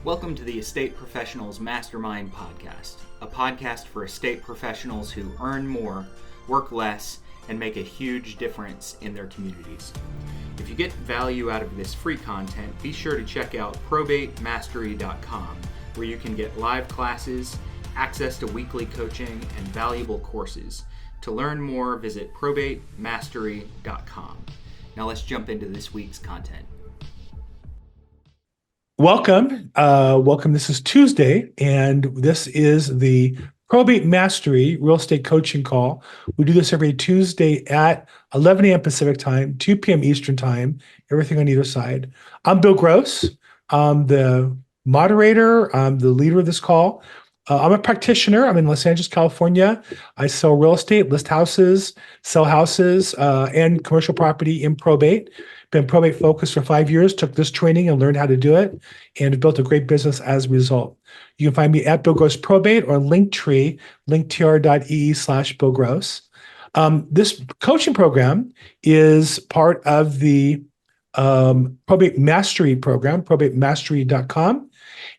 Welcome to the Estate Professionals Mastermind Podcast, a podcast for estate professionals who earn more, work less, and make a huge difference in their communities. If you get value out of this free content, be sure to check out probatemastery.com, where you can get live classes, access to weekly coaching, and valuable courses. To learn more, visit probatemastery.com. Now let's jump into this week's content. Welcome. This is Tuesday, and this is the Probate Mastery Real Estate Coaching Call. We do this every Tuesday at 11 a.m. Pacific Time, 2 p.m. Eastern Time, everything on either side. I'm Bill Gross. I'm the moderator. I'm the leader of this call. I'm a practitioner. I'm in Los Angeles, California. I sell real estate, list houses, sell houses, and commercial property in probate. Been probate focused for 5 years, took this training and learned how to do it, and have built a great business as a result. You can find me at Bill Gross Probate or Linktree, linktr.ee/Bill Gross. This coaching program is part of the Probate Mastery program, probatemastery.com.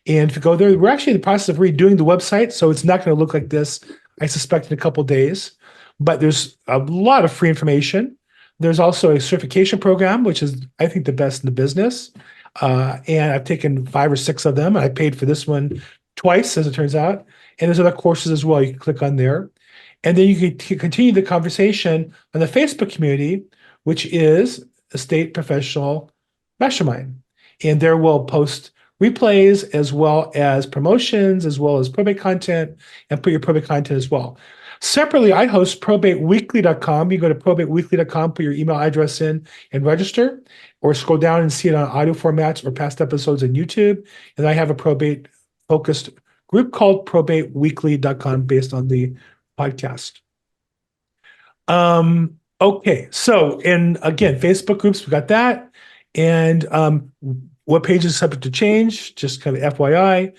And if you go there, we're actually in the process of redoing the website, so it's not going to look like this, I suspect, in a couple of days. But there's a lot of free information. There's also a certification program, which is, I think, the best in the business. And I've taken 5 or 6 of them. I paid for this one twice, as it turns out. And there's other courses as well. You can click on there. And then you can continue the conversation on the Facebook community, which is Estate Professional Mastermind. And there we'll post replays as well as promotions, as well as probate content, and put your probate content as well. Separately, I host probateweekly.com. You go to probateweekly.com, put your email address in and register, or scroll down and see it on audio formats or past episodes on YouTube. And I have a probate-focused group called probateweekly.com based on the podcast. Okay, so, and again, Facebook groups, we got that. And what page is subject to change, just kind of FYI.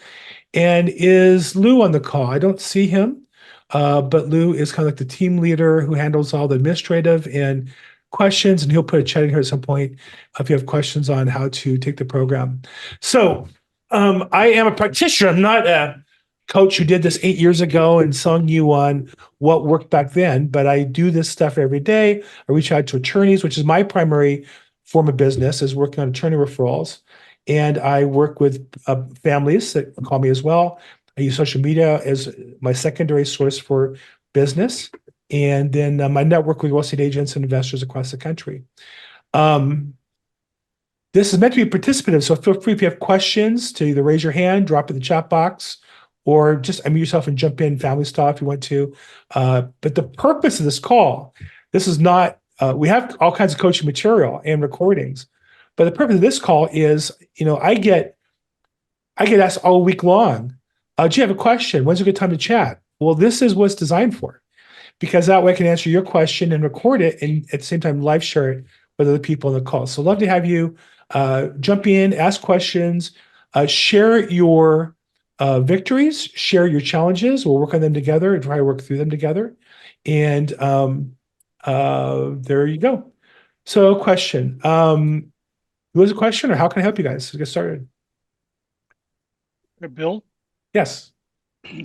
And is Lou on the call? I don't see him. But Lou is kind of like the team leader who handles all the administrative and questions, and he'll put a chat in here at some point if you have questions on how to take the program. So I am a practitioner. I'm not a coach who did this 8 years ago and sung you on what worked back then, but I do this stuff every day. I reach out to attorneys, which is my primary form of business, is working on attorney referrals. And I work with families that call me as well. I use social media as my secondary source for business, and then my network with real estate agents and investors across the country. This is meant to be participative, so feel free if you have questions to either raise your hand, drop it in the chat box, or just unmute yourself and jump in family style if you want to. But the purpose of this call, this is not, we have all kinds of coaching material and recordings, but the purpose of this call is, I get asked all week long, do you have a question? When's a good time to chat? Well, this is what it's designed for, because that way I can answer your question and record it, and at the same time live share it with other people on the call. So love to have you jump in, ask questions, share your victories, share your challenges. We'll work on them together and try to work through them together. And there you go. So question. Who has a question, or how can I help you guys? Let's get started. Bill? Yes.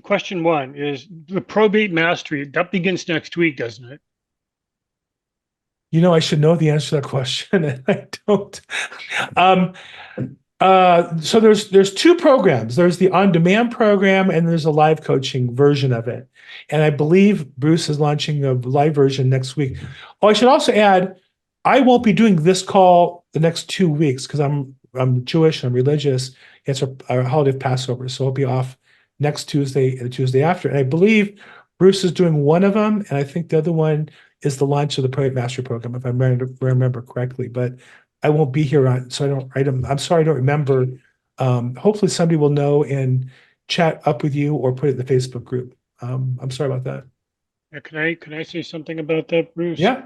Question 1 is the probate mastery. That begins next week, doesn't it? I should know the answer to that question, and I don't. So there's 2 programs. There's the on-demand program, and there's a live coaching version of it. And I believe Bruce is launching a live version next week. Oh, I should also add, I won't be doing this call the next 2 weeks because I'm Jewish, I'm religious. It's our holiday of Passover, so I'll be off next Tuesday and the Tuesday after. And I believe Bruce is doing one of them, and I think the other one is the launch of the Probate Mastery program, if I remember correctly. But I won't be here I'm sorry, I don't remember. Hopefully somebody will know and chat up with you or put it in the Facebook group. I'm sorry about that. Yeah, can I say something about that, Bruce? Yeah.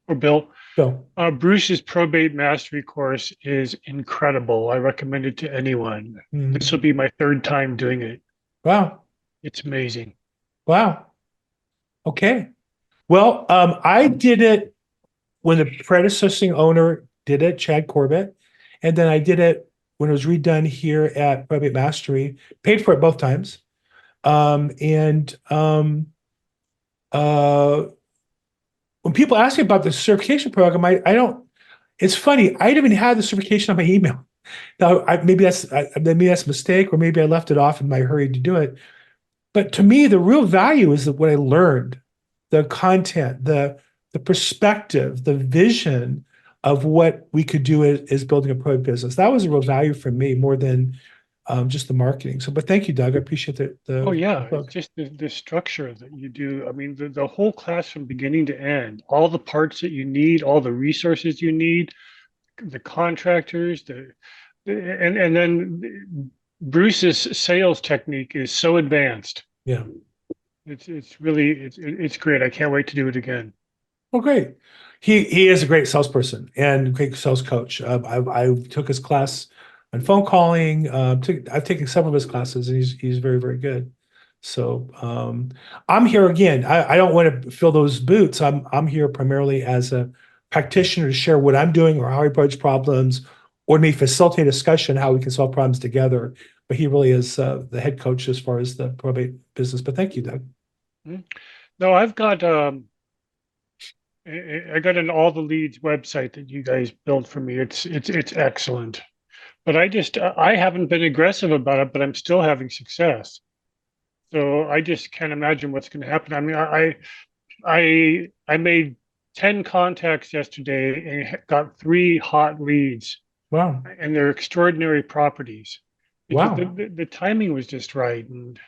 Or Bill? Go. Bruce's probate mastery course is incredible. I recommend it to anyone. This will be my 3rd time doing it. Wow. It's amazing. Wow. Okay. Well, I did it when the predecessor owner did it, Chad Corbett, and then I did it when it was redone here at Probate Mastery. Paid for it both times. And when people ask me about the certification program, I don't. It's funny. I didn't even have the certification on my email. Now, maybe that's a mistake, or maybe I left it off in my hurry to do it. But to me, the real value is what I learned, the content, the perspective, the vision of what we could do as building a probate business. That was a real value for me more than just the marketing. So, but thank you, Doug. I appreciate Oh yeah, the it's just the structure that you do. I mean, the whole class from beginning to end, all the parts that you need, all the resources you need, the contractors, and then Bruce's sales technique is so advanced. Yeah. It's really it's great. I can't wait to do it again. Oh, great. He is a great salesperson and great sales coach. I took his class on phone calling. I've taken several of his classes, and he's very, very good. So I'm here again. I don't want to fill those boots. I'm here primarily as a practitioner to share what I'm doing or how I approach problems, or maybe facilitate a discussion how we can solve problems together. But he really is the head coach as far as the probate business. But thank you, Doug. No, I've got I got an All the Leads website that you guys built for me. It's excellent. But I haven't been aggressive about it, but I'm still having success. So I just can't imagine what's going to happen. I mean, I made 10 contacts yesterday and got 3 hot leads. Wow. And they're extraordinary properties. Wow. The timing was just right, and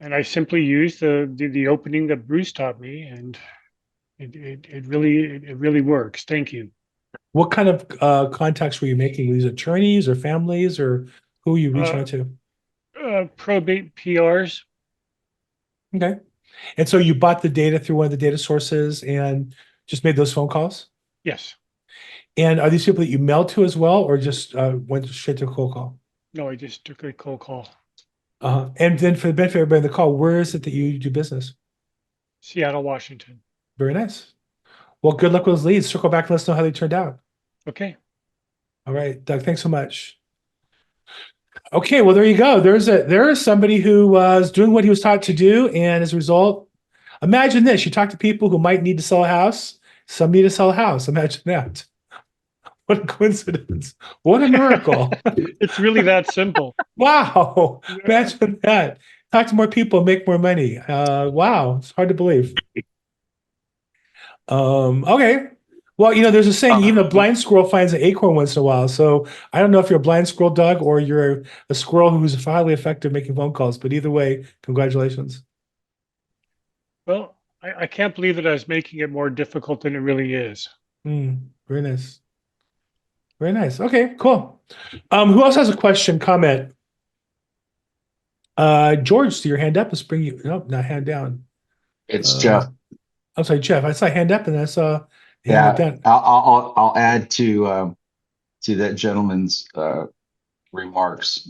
I simply used the opening that Bruce taught me, and it really works. Thank you. What kind of contacts were you making? Were these attorneys or families, or who are you reaching out to? Probate PRs. Okay. And so you bought the data through one of the data sources and just made those phone calls? Yes. And are these people that you mailed to as well, or just went straight to a cold call? No, I just took a cold call. And then for the benefit of everybody on the call, where is it that you do business? Seattle, Washington. Very nice. Well, good luck with those leads. Circle back and let us know how they turned out. Okay. All right, Doug, thanks so much. Okay, well, there you go. There is somebody who was doing what he was taught to do, and as a result, imagine this: you talk to people who might need to sell a house. Some need to sell a house. Imagine that. What a coincidence! What a miracle! It's really that simple. Wow! Imagine that. Talk to more people, make more money. Wow, it's hard to believe. Okay. Well, there's a saying, even a blind squirrel finds an acorn once in a while. So I don't know if you're a blind squirrel, Doug, or you're a squirrel who's highly effective making phone calls. But either way, congratulations. Well, I can't believe that I was making it more difficult than it really is. Very nice. Very nice. Okay, cool. Who else has a question, comment? George, see your hand up. Let's bring you. Nope, not hand down. It's Geoff. I'm sorry, Geoff. I saw hand up and I saw Yeah, down. I'll add to that gentleman's remarks.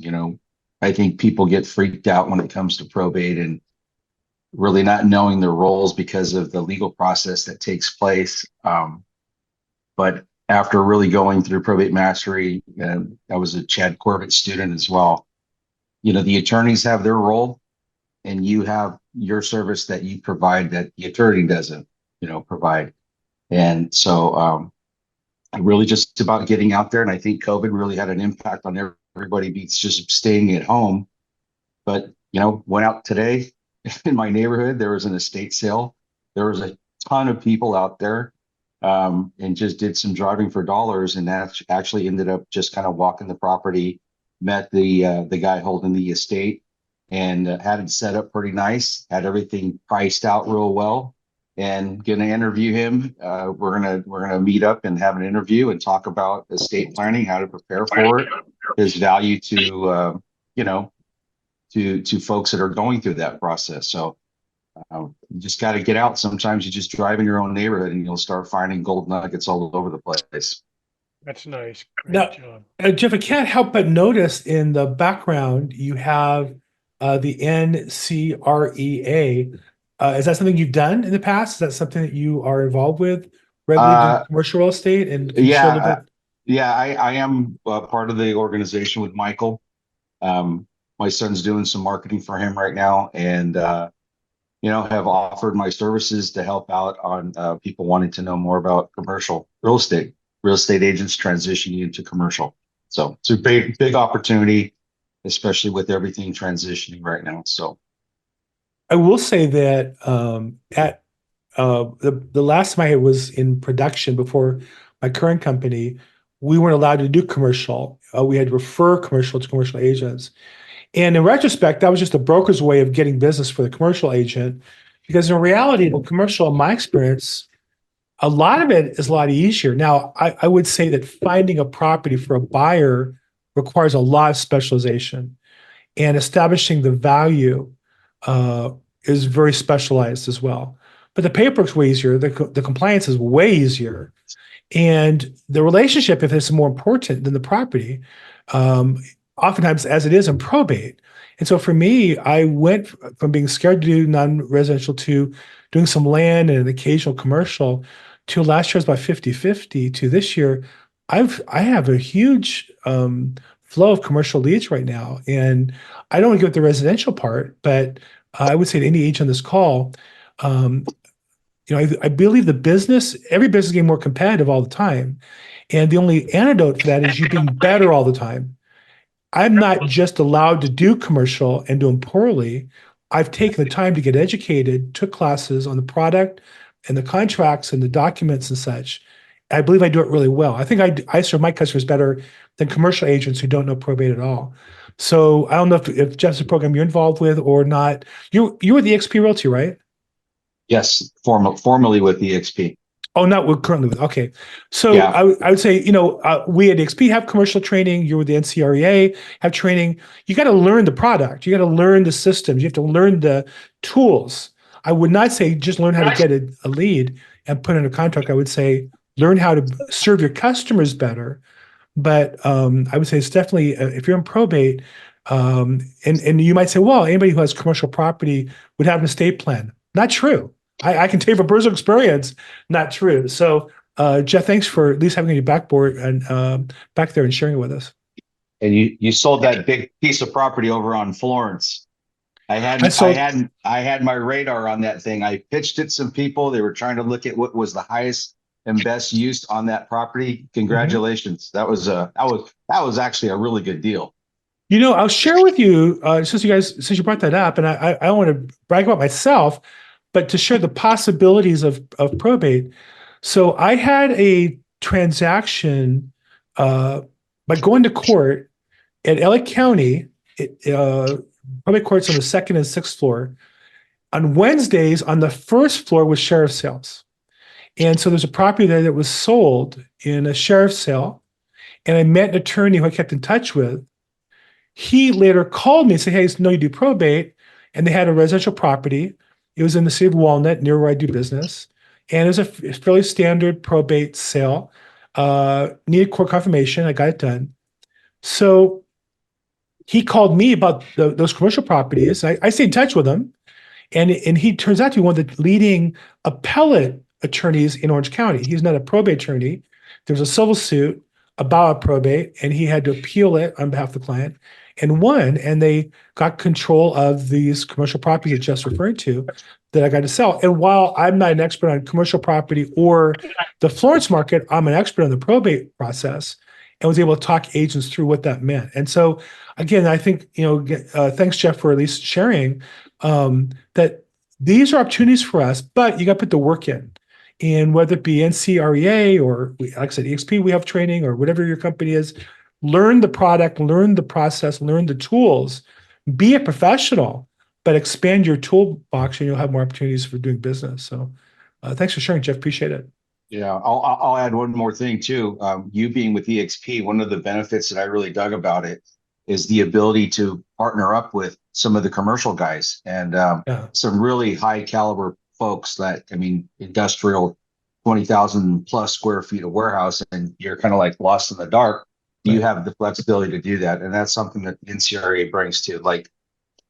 I think people get freaked out when it comes to probate and really not knowing their roles because of the legal process that takes place. But after really going through Probate Mastery, I was a Chad Corbett student as well. The attorneys have their role, and you have your service that you provide that the attorney doesn't, provide. And so really just about getting out there. And I think COVID really had an impact on everybody just staying at home. But, went out today in my neighborhood, there was an estate sale. There was a ton of people out there and just did some driving for dollars. And that actually ended up just kind of walking the property, met the guy holding the estate, and had it set up pretty nice, had everything priced out real well. And going to interview him. We're gonna meet up and have an interview and talk about estate planning, how to prepare for it, his value to to folks that are going through that process. So you just got to get out. Sometimes you just drive in your own neighborhood and you'll start finding gold nuggets all over the place. That's nice. Now, Great job. Geoff, I can't help but notice in the background you have the NCREA. Is that something you've done in the past? Is that something that you are involved with regularly doing commercial real estate? And can you share a little bit? Yeah, I am part of the organization with Michael. My son's doing some marketing for him right now, and have offered my services to help out on people wanting to know more about commercial real estate agents transitioning into commercial. So it's a big opportunity, especially with everything transitioning right now. So I will say that at the last time I was in production before my current company, we weren't allowed to do commercial. We had to refer commercial to commercial agents. And in retrospect, that was just a broker's way of getting business for the commercial agent. Because in reality, the commercial, in my experience, a lot of it is a lot easier. Now, I would say that finding a property for a buyer requires a lot of specialization, and establishing the value uh, is very specialized as well. But the paperwork's way easier. The compliance is way easier. And the relationship, if it's more important than the property, um, oftentimes as it is in probate. And so for me, I went from being scared to do non-residential to doing some land and an occasional commercial to last year was about 50-50 to this year. I have a huge flow of commercial leads right now. And I don't want to give it the residential part, but I would say to any agent on this call, um, I believe every business is getting more competitive all the time. And the only antidote for that is you being better all the time. I'm not just allowed to do commercial and do them poorly. I've taken the time to get educated, took classes on the product and the contracts and the documents and such. I believe I do it really well. I think I serve my customers better than commercial agents who don't know probate at all. So I don't know if Jeff's a program you're involved with or not. You were the XP Realty, right? yes, formerly with EXP. Oh, not with currently with. Okay. So Yeah. I would say, we at XP have commercial training. You're with the NCREA, have training. You got to learn the product. You got to learn the systems. You have to learn the tools. I would not say just learn how to get a lead and put in a contract. I would say learn how to serve your customers better. But I would say it's definitely, if you're in probate, and you might say, well, anybody who has commercial property would have an estate plan. Not true. I can tell you from personal experience, not true. So, Geoff, thanks for at least having your backboard and back there and sharing it with us. And you sold that big piece of property over on Florence. I sold. had my radar on that thing. I pitched it some people. They were trying to look at what was the highest and best use on that property. Congratulations. Mm-hmm. That was actually a really good deal. I'll share with you, since you brought that up, and I don't want to brag about myself, but to share the possibilities of probate. So I had a transaction by going to court at LA County, probate courts on the second and sixth floor. On Wednesdays, on the first floor was sheriff's sales. And so there's a property there that was sold in a sheriff's sale. And I met an attorney who I kept in touch with. He later called me and said, hey, no, you do probate. And they had a residential property. It was in the city of Walnut, near where I do business. And it was a fairly standard probate sale. Needed court confirmation. I got it done. So he called me about those commercial properties. I stayed in touch with him. And he turns out to be one of the leading appellate attorneys in Orange County. He's not a probate attorney. There was a civil suit about a probate, and he had to appeal it on behalf of the client and won. And they got control of these commercial properties that just referred to that I got to sell. And while I'm not an expert on commercial property or the Florence market, I'm an expert on the probate process and was able to talk agents through what that meant. And so, again, I think, thanks, Geoff, for at least sharing that these are opportunities for us, but you got to put the work in. And whether it be NCREA or, like I said, EXP, we have training, or whatever your company is, learn the product, learn the process, learn the tools, be a professional, but expand your toolbox and you'll have more opportunities for doing business. So thanks for sharing, Geoff. Appreciate it. Yeah, I'll add one more thing too. You being with EXP, one of the benefits that I really dug about it is the ability to partner up with some of the commercial guys and some really high caliber folks that, industrial, 20,000 plus square feet of warehouse, and you're kind of like lost in the dark. Right. You have the flexibility to do that. And that's something that NCREA brings to, like,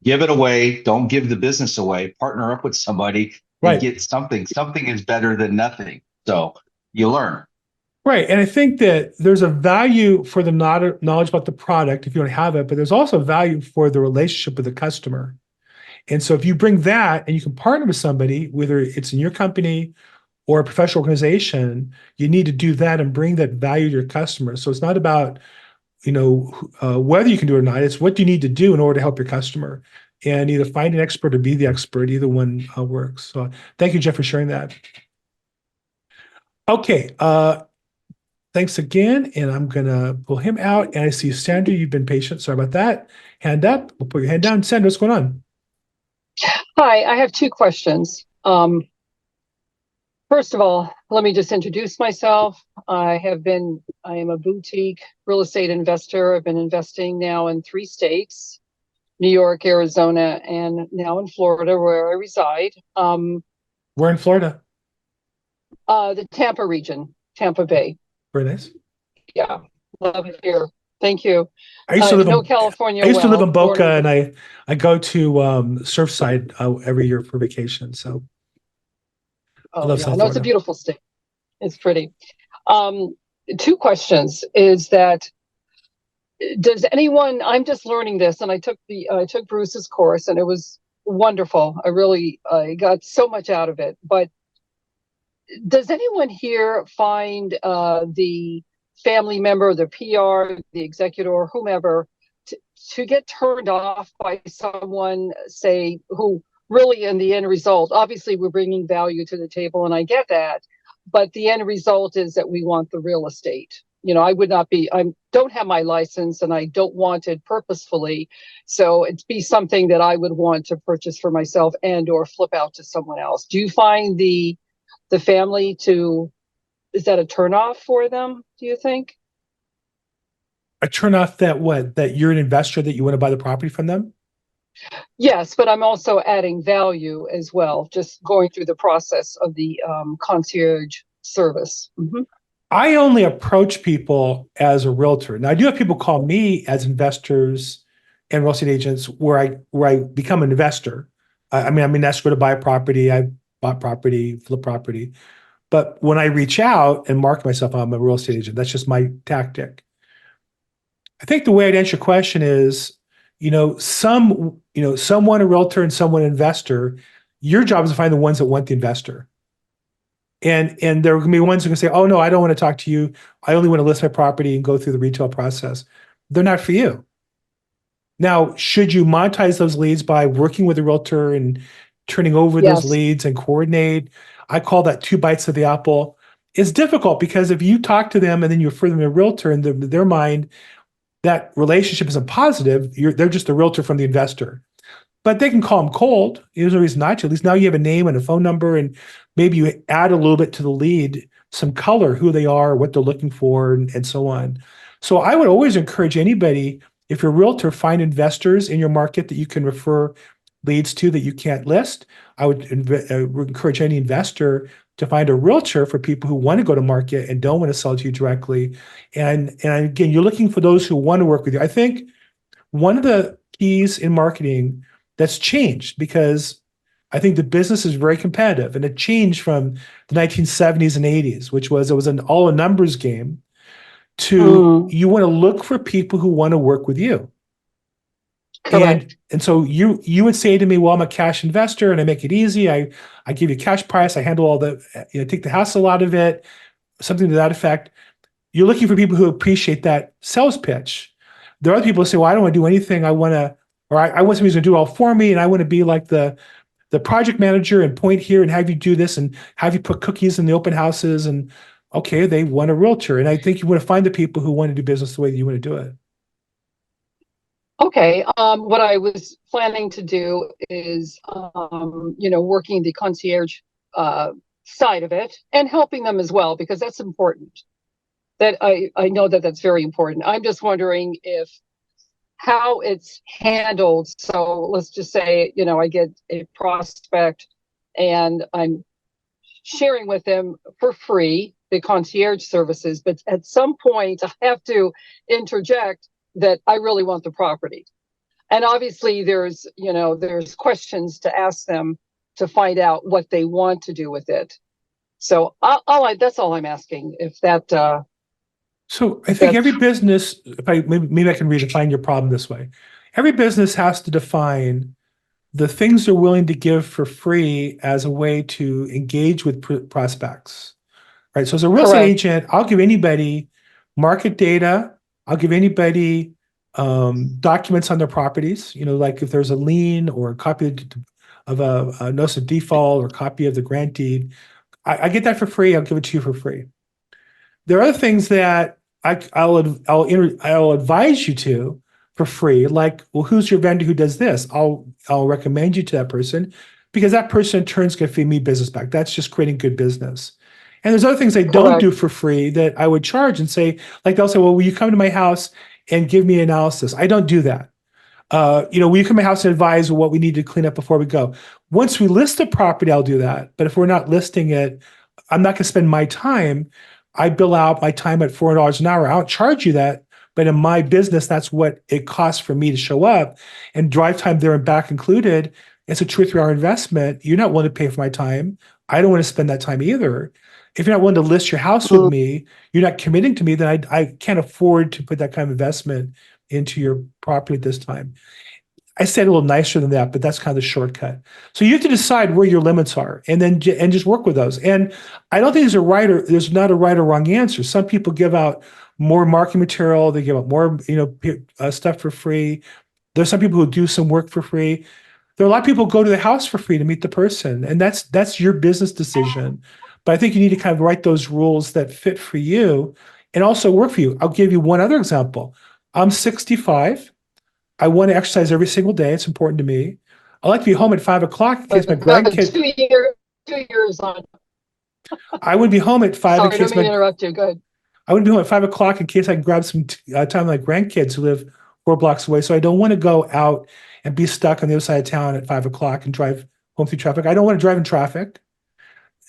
give it away. Don't give the business away. Partner up with somebody and get something. Something is better than nothing. So you learn. Right. And I think that there's a value for the knowledge about the product if you don't have it, but there's also value for the relationship with the customer. And so if you bring that and you can partner with somebody, whether it's in your company or a professional organization, you need to do that and bring that value to your customers. So it's not about, whether you can do it or not. It's what you need to do in order to help your customer. And either find an expert or be the expert. Either one works. So thank you, Geoff, for sharing that. Okay. Thanks again. And I'm going to pull him out. And I see Sandra, you've been patient. Sorry about that. Hand up. We'll put your hand down. Sandra, what's going on? Hi, I have two questions. First of all, let me just introduce myself. I am a boutique real estate investor. I've been investing now in 3 states, New York, Arizona, and now in Florida, where I reside. We're in Florida. The Tampa region, Tampa Bay. Very nice. Yeah, love it here. Thank you. I used to live in California. I used to live in Boca, and I go to Surfside every year for vacation. So I love South Florida. It's a beautiful state. It's pretty. 2 questions is that does anyone? I'm just learning this, and I took Bruce's course, and it was wonderful. I got so much out of it. But does anyone here find the family member, the PR, the executor, whomever, to get turned off by someone, say, who really in the end result, obviously we're bringing value to the table, and I get that, but the end result is that we want the real estate. I don't have my license, and I don't want it purposefully. So it'd be something that I would want to purchase for myself and or flip out to someone else. Do you find the family is that a turnoff for them, do you think? A turnoff that you're an investor, that you want to buy the property from them? Yes, but I'm also adding value as well, just going through the process of the concierge service. Mm-hmm. I only approach people as a realtor. Now, I do have people call me as investors and real estate agents where I become an investor. I'm an escrow to buy a property. I bought property, flip property. But when I reach out and market myself, I'm a real estate agent. That's just my tactic. I think the way I'd answer your question is, someone a realtor and someone an investor. Your job is to find the ones that want the investor. And there are going to be ones who can say, oh, no, I don't want to talk to you. I only want to list my property and go through the retail process. They're not for you. Now, should you monetize those leads by working with a realtor and turning over those leads and coordinate? I call that 2 bites of the apple. It's difficult because if you talk to them and then you refer them to a realtor, in their mind, that relationship isn't positive. They're just a realtor from the investor. But they can call them cold. There's no reason not to. At least now you have a name and a phone number, and maybe you add a little bit to the lead, some color, who they are, what they're looking for, and so on. So I would always encourage anybody, if you're a realtor, find investors in your market that you can refer leads to that you can't list. I would encourage any investor to find a realtor for people who want to go to market and don't want to sell to you directly. And again, you're looking for those who want to work with you. I think one of the keys in marketing that's changed, because I think the business is very competitive, and it changed from the 1970s and 80s, which was, it was all a numbers game, to you want to look for people who want to work with you. Correct. And so you would say to me, well, I'm a cash investor and I make it easy. I give you cash price. I handle all the, take the hassle out of it, something to that effect. You're looking for people who appreciate that sales pitch. There are other people who say, well, I don't want to do anything. I want somebody who's going to do it all for me. And I want to be like the project manager and point here and have you do this and have you put cookies in the open houses. And okay, they want a realtor. And I think you want to find the people who want to do business the way that you want to do it. Okay. What I was planning to do is, working the concierge side of it and helping them as well, because that's important. That I know that's very important. I'm just wondering how it's handled. So let's just say, I get a prospect and I'm sharing with them for free the concierge services, but at some point I have to interject that I really want the property. And obviously there's questions to ask them to find out what they want to do with it. So that's all I'm asking. If that, So I think every business, if I maybe I can redefine your problem this way. Every business has to define the things they're willing to give for free as a way to engage with prospects, right? So as a real estate correct. agent, I'll give anybody market data. I'll give anybody documents on their properties. You know, like if there's a lien or a copy of a notice of default or a copy of the grant deed, I get that for free. I'll give it to you for free. There are other things that I'll advise you to for free, like, well, who's your vendor who does this? I'll recommend you to that person because that person in turn is going to feed me business back. That's just creating good business. And there's other things I don't Correct. do for free that I would charge and say, like they'll say, well, will you come to my house and give me analysis? I don't do that. Will you come to my house and advise what we need to clean up before we go? Once we list the property, I'll do that. But if we're not listing it, I'm not going to spend my time. I bill out my time at $400 an hour. I don't charge you that, but in my business, that's what it costs for me to show up, and drive time there and back included. It's a 2 or 3 hour investment. You're not willing to pay for my time. I don't want to spend that time either. If you're not willing to list your house with me, you're not committing to me, then I can't afford to put that kind of investment into your property at this time. I said a little nicer than that, but that's kind of the shortcut. So you have to decide where your limits are, and then just work with those. And I don't think there's not a right or wrong answer. Some people give out more marketing material, they give out more, stuff for free. There's some people who do some work for free. There are a lot of people who go to the house for free to meet the person, and that's your business decision. But I think you need to kind of write those rules that fit for you and also work for you. I'll give you one other example. I'm 65. I want to exercise every single day. It's important to me. I like to be home at 5 o'clock in case my grandkids. 2 years on. I would be home at 5 Sorry, in I case don't mean to interrupt you. Good. I would be home at 5 o'clock in case I can grab some time with my grandkids who live 4 blocks away. So I don't want to go out and be stuck on the other side of town at 5 o'clock and drive home through traffic. I don't want to drive in traffic.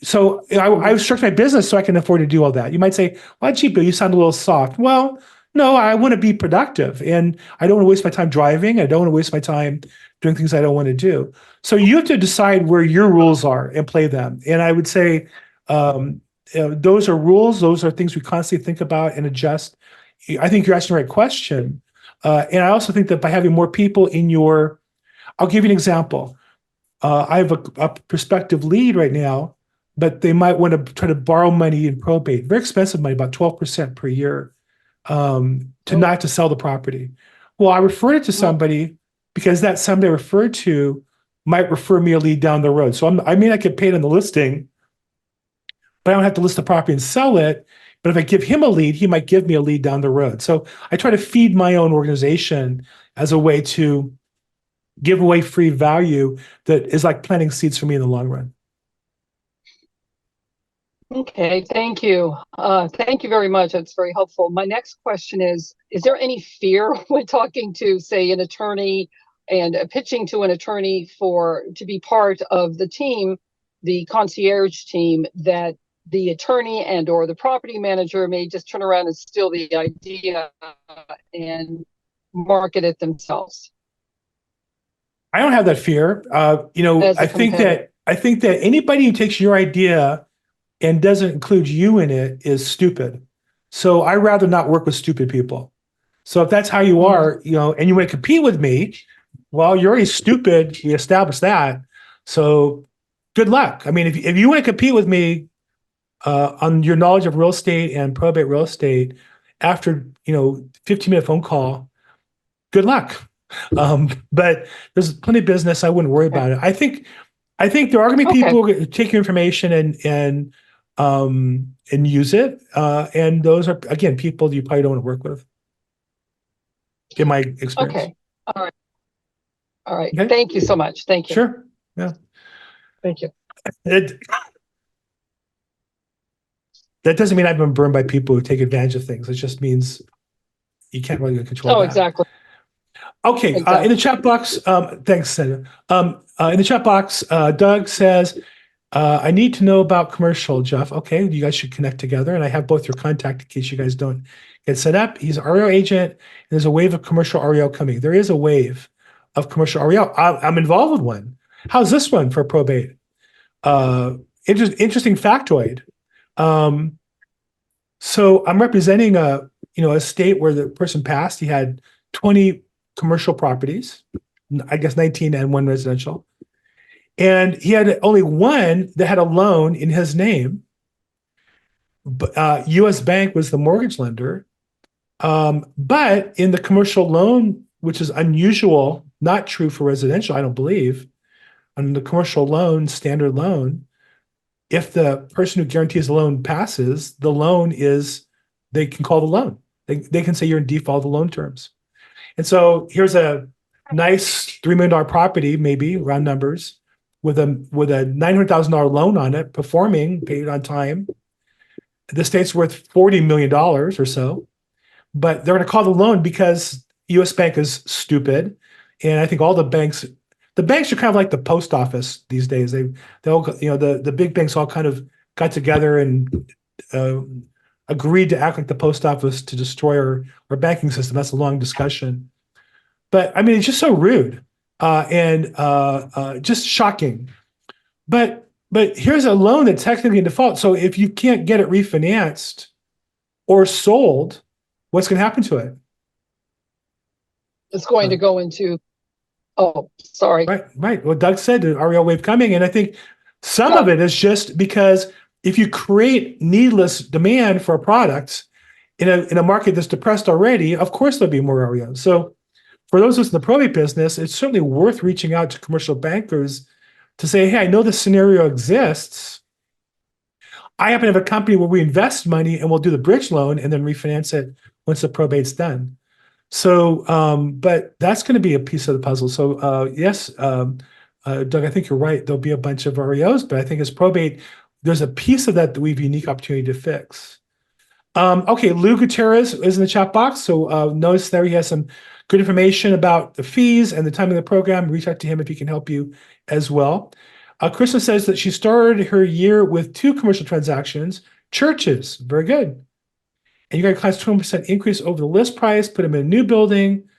So I structure my business so I can afford to do all that. You might say, well, gee, Bill, you sound a little soft. Well, no, I want to be productive, and I don't want to waste my time driving. I don't want to waste my time doing things I don't want to do. So you have to decide where your rules are and play them. And I would say those are rules. Those are things we constantly think about and adjust. I think you're asking the right question. And I also think that by having more people I'll give you an example. I have a prospective lead right now, but they might want to try to borrow money in probate. Very expensive money, about 12% per year. Not to sell the property. Well, I referred it to somebody because that somebody I referred to might refer me a lead down the road. So I may not get paid on the listing, but I don't have to list the property and sell it. But if I give him a lead, he might give me a lead down the road. So I try to feed my own organization as a way to give away free value that is like planting seeds for me in the long run. Okay, thank you. Thank you very much. That's very helpful. My next question is there any fear when talking to, say, an attorney and pitching to an attorney to be part of the team, the concierge team, that the attorney and or the property manager may just turn around and steal the idea and market it themselves? I don't have that fear. I think that anybody who takes your idea and doesn't include you in it is stupid. So I rather not work with stupid people. So if that's how you are, and you want to compete with me, well, you're already stupid. We established that. So good luck. I mean, if you want to compete with me on your knowledge of real estate and probate real estate after, 15-minute phone call, good luck. But there's plenty of business. I wouldn't worry about it. I think there are going to be people who take your information and use it. And those are, again, people you probably don't want to work with, in my experience. Okay. All right. Okay. Thank you so much. Thank you. Sure. Yeah. Thank you. That doesn't mean I've been burned by people who take advantage of things. It just means you can't really control that. Exactly. Okay. Exactly. In the chat box, thanks, Sandra. In the chat box, Doug says, I need to know about commercial, Geoff. Okay, you guys should connect together, and I have both your contact in case you guys don't get set up. He's an REO agent, and there's a wave of commercial REO coming. There is a wave of commercial REO. I'm involved with one. How's this one for probate? interesting factoid. So I'm representing a state where the person passed. He had 20 commercial properties, I guess 19 and one residential. And he had only one that had a loan in his name. U.S. Bank was the mortgage lender. But in the commercial loan, which is unusual, not true for residential, I don't believe, on the commercial loan, standard loan, if the person who guarantees the loan passes, the loan they can call the loan. They can say you're in default of the loan terms. And so here's a nice $3 million property, maybe round numbers, with a $900,000 loan on it, performing, paid on time. The state's worth $40 million or so, but they're going to call the loan because U.S. Bank is stupid. And I think all the banks are kind of like the post office these days. They all, the big banks all kind of got together and agreed to act like the post office to destroy our banking system. That's a long discussion. But I mean, it's just so rude and just shocking. But here's a loan that's technically in default. So if you can't get it refinanced or sold, what's going to happen to it? It's going to go into, oh, sorry. Right. Well, Doug said the REO wave coming. And I think some of it is just because if you create needless demand for a product in a market that's depressed already, of course there'll be more REOs. So for those of us in the probate business, it's certainly worth reaching out to commercial bankers to say, hey, I know this scenario exists. I happen to have a company where we invest money and we'll do the bridge loan and then refinance it once the probate's done. So, but that's going to be a piece of the puzzle. So, yes, Doug, I think you're right. There'll be a bunch of REOs, but I think as probate, there's a piece of that we have a unique opportunity to fix. Okay, Lou Gutierrez is in the chat box. So notice there he has some good information about the fees and the timing of the program. Reach out to him if he can help you as well. Krista says that she started her year with 2 commercial transactions, churches. Very good. And you got a class 20% increase over the list price, put them in a new building,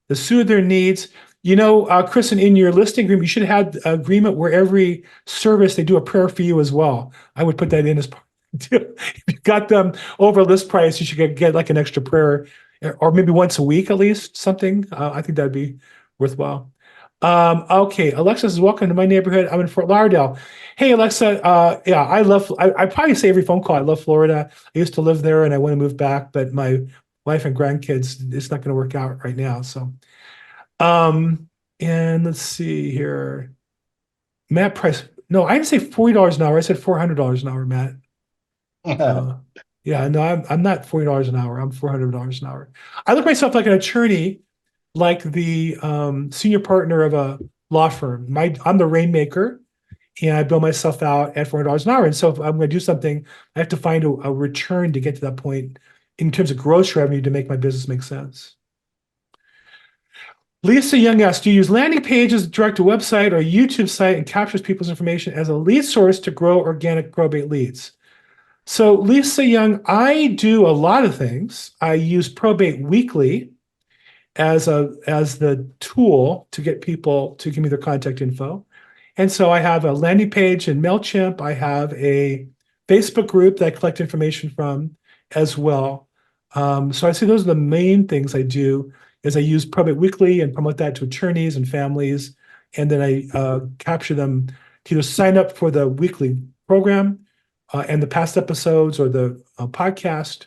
to suit their needs. Kristen, in your listing agreement, you should have an agreement where every service, they do a prayer for you as well. I would put that in as part of the deal. If you got them over list price, you should get like an extra prayer, or maybe once a week at least, something. I think that'd be worthwhile. Okay, Alexa says, welcome to my neighborhood. I'm in Fort Lauderdale. Hey, Alexa, I probably say every phone call, I love Florida. I used to live there and I want to move back, but my wife and grandkids, it's not going to work out right now. So, and let's see here. Matt Price. No, I didn't say $40 an hour. I said $400 an hour, Matt. Yeah, no, I'm not $40 an hour. I'm $400 an hour. I look at myself like an attorney, like the senior partner of a law firm. I'm the rainmaker, and I bill myself out at $400 an hour. And so if I'm going to do something, I have to find a return to get to that point in terms of gross revenue to make my business make sense. Lisa Young asks, do you use landing pages, direct to website, or YouTube site and captures people's information as a lead source to grow organic probate leads? So Lisa Young, I do a lot of things. I use Probate Weekly as the tool to get people to give me their contact info. And so I have a landing page in Mailchimp. I have a Facebook group that I collect information from as well. So I say those are the main things I do is I use Probate Weekly and promote that to attorneys and families. And then I capture them to either sign up for the weekly program and the past episodes or the podcast,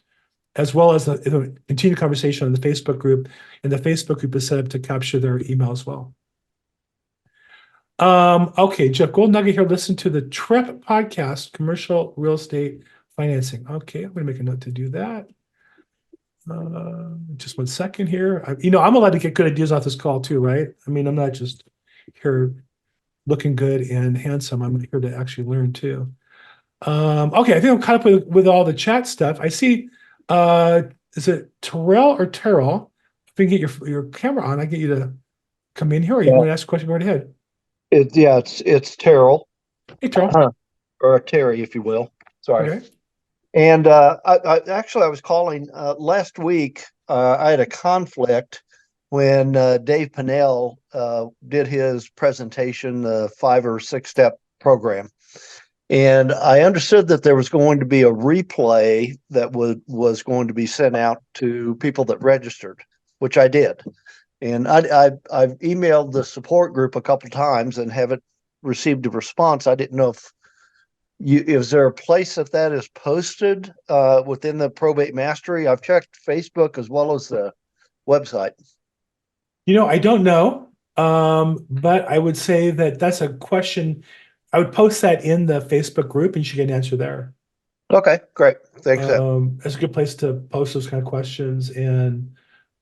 as well as the continued conversation on the Facebook group. And the Facebook group is set up to capture their email as well. Okay, Geoff, Gold Nugget here. Listen to the TREP podcast, Commercial Real Estate Financing. Okay, I'm going to make a note to do that. Just 1 second here. I'm allowed to get good ideas off this call too, right? I mean, I'm not just here looking good and handsome. I'm here to actually learn too. Okay, I think I'm caught up with all the chat stuff. I see, is it Terrell or Terrell? If we can get your camera on, I get you to come in here, or you want to ask a question, go right ahead. It's Terrell. Hey, Terrell. Or Terry, if you will. Sorry. Okay. And I was calling last week. I had a conflict when Dave Pannell did his presentation, the 5 or 6 step program. And I understood that there was going to be a replay that was going to be sent out to people that registered, which I did. And I've emailed the support group a couple times and haven't received a response. I didn't know if is there a place that is posted within the Probate Mastery? I've checked Facebook as well as the website. I don't know, but I would say that that's a question. I would post that in the Facebook group, and you should get an answer there. Okay, great. Thanks. It's a good place to post those kind of questions, and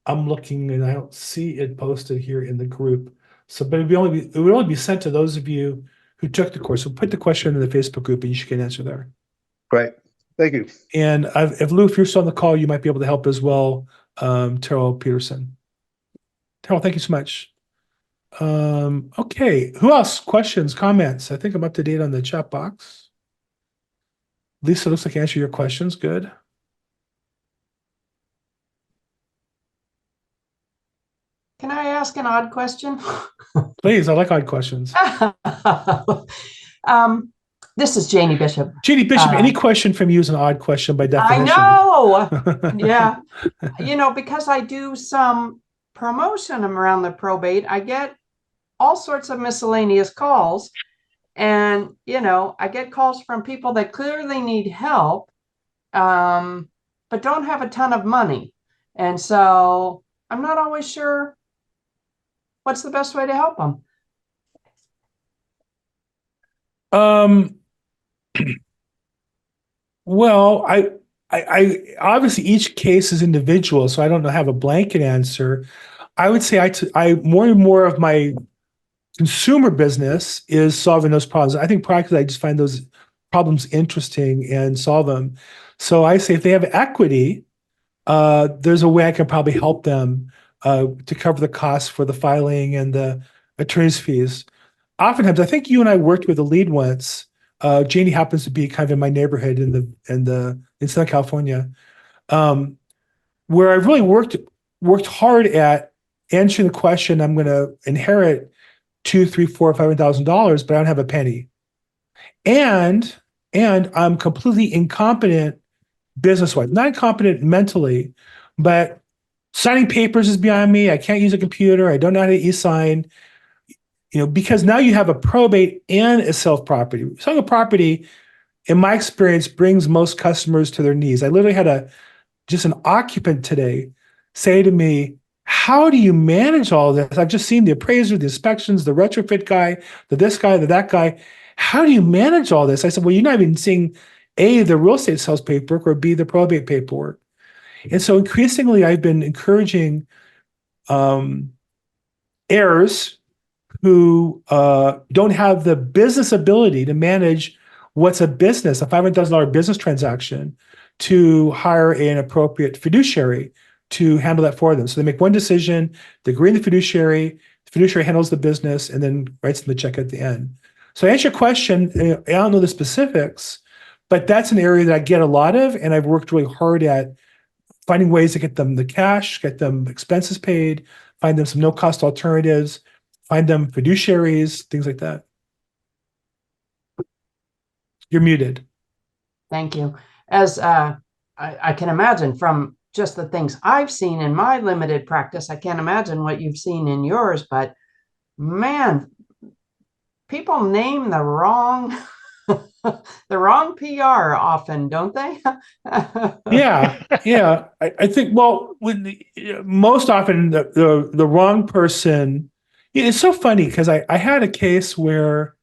I'm looking, and I don't see it posted here in the group. So, but it would only be sent to those of you who took the course. So put the question in the Facebook group, and you should get an answer there. Great. Thank you. And if Lou, if you're still on the call, you might be able to help as well, Terrell Peterson. Terrell, thank you so much. Okay, who else? Questions, comments? I think I'm up to date on the chat box. Lisa looks like I answered your questions. Good. Can I ask an odd question? Please, I like odd questions. This is Janey Bishop. Janey Bishop, any question from you is an odd question by definition. I know. Yeah. Because I do some promotion around the probate, I get all sorts of miscellaneous calls. And, I get calls from people that clearly need help, but don't have a ton of money. And so I'm not always sure what's the best way to help them. Well, I obviously each case is individual, so I don't have a blanket answer. I would say I more and more of my consumer business is solving those problems. I think practically I just find those problems interesting and solve them. So I say if they have equity, there's a way I can probably help them to cover the costs for the filing and the attorney's fees. Oftentimes, I think you and I worked with a lead once. Janey happens to be kind of in my neighborhood in Southern California, where I really worked hard at answering the question. I'm going to inherit $200,000, $300,000, $500,000, but I don't have a penny, and I'm completely incompetent business-wise. Not incompetent mentally, but signing papers is beyond me. I can't use a computer. I don't know how to e-sign. Because now you have a probate and a self-property. Selling a property, in my experience, brings most customers to their knees. I literally had just an occupant today say to me, how do you manage all this? I've just seen the appraiser, the inspections, the retrofit guy, the this guy, the that guy. How do you manage all this? I said, well, you're not even seeing A, the real estate sales paperwork, or B, the probate paperwork. And so increasingly, I've been encouraging heirs who don't have the business ability to manage what's a business, a $500,000 business transaction, to hire an appropriate fiduciary to handle that for them. So they make one decision, they agree on the fiduciary handles the business, and then writes them the check at the end. So to answer your question, I don't know the specifics, but that's an area that I get a lot of, and I've worked really hard at finding ways to get them the cash, get them expenses paid, find them some no-cost alternatives, find them fiduciaries, things like that. You're muted. Thank you. As I can imagine from just the things I've seen in my limited practice, I can't imagine what you've seen in yours, but man, people name the wrong PR often, don't they? Yeah. I think, well, most often the wrong person. It's so funny because I had a case where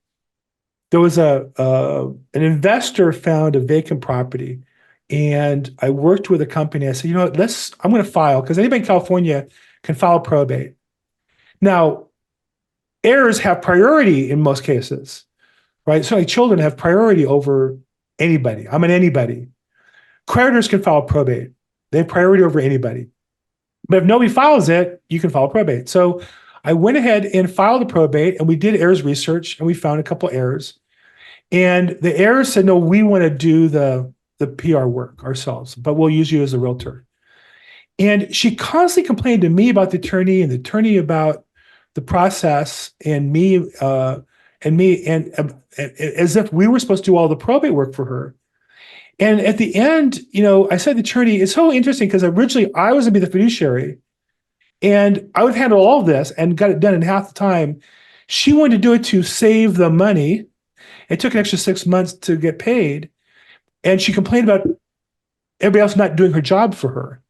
there was an investor found a vacant property, and I worked with a company. I said, I'm going to file, because anybody in California can file probate. Now, heirs have priority in most cases, right? Certainly children have priority over anybody. I'm an anybody. Creditors can file probate. They have priority over anybody. But if nobody files it, you can file probate. So I went ahead and filed a probate, and we did heirs research, and we found a couple heirs. And the heirs said, no, we want to do the PR work ourselves, but we'll use you as a realtor. And she constantly complained to me about the attorney, and the attorney about the process, and me and me, and as if we were supposed to do all the probate work for her. And at the end, I said to the attorney, it's so interesting because originally I was going to be the fiduciary and I would handle all of this and got it done in half the time. She wanted to do it to save the money. It took an extra 6 months to get paid. And she complained about everybody else not doing her job for her.